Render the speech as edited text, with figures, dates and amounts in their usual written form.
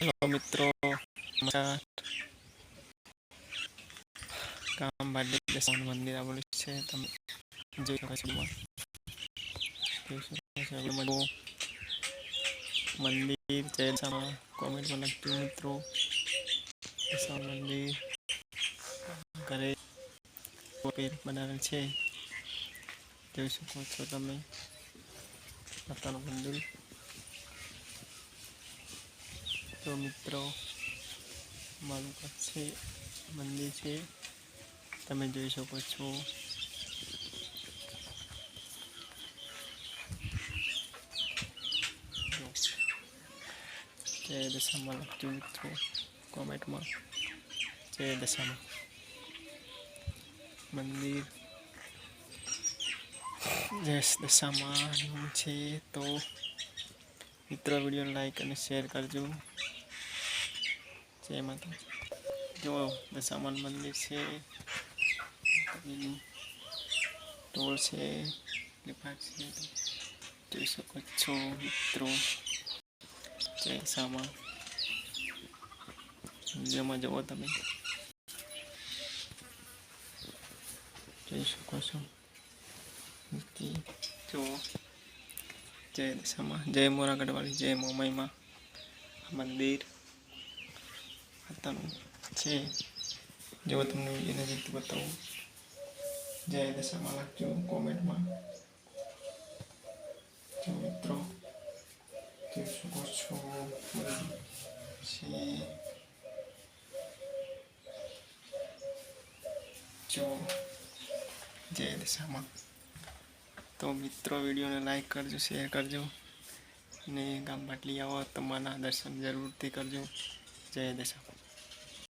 Hello મિત્રો, કામ માટે મંદિર આવેલું છે. તમે જોઈ શકો છો. મંદિર કોમેન્ટમાં લખજો મિત્રો. મંદિર ઘરે બનાવેલ છે, જોઈ શકો છો તમે. માતાનું મંદિર. તો મિત્રો, મારું પાસે મંદિર છે, તમે જોઈ શકો છો. જય દશામાં લખજો મિત્રો કોમેન્ટમાં. જય દશામાં મંદિર જય દશામાં છે. તો મિત્રો, વિડીયો લાઈક અને શેર કરજો. જય માતા. જો દશામાનું મંદિર છે, ટોળ છે, લીફાક છે, જોઈ શકો છો મિત્રો. જય દશામાં વિડીયોમાં જુઓ તમે, જોઈ શકો છો. જો જય દશામાં, જય મોરાગઢવાળી, જય મોમાઈમાં મંદિર માતાનું છે. જો તમને વિડીયો નજીકથી બતાવું. જય દશામાં લખજો કોમેન્ટમાં. જો મિત્રો, જોઈ શકો છો છે. જો જય દશામાં. તો મિત્રો, વિડીયોને લાઈક કરજો, શેર કરજો અને ગામ બાટલી આવો તમારા દર્શન જરૂરથી કરજો. જય દશામાં.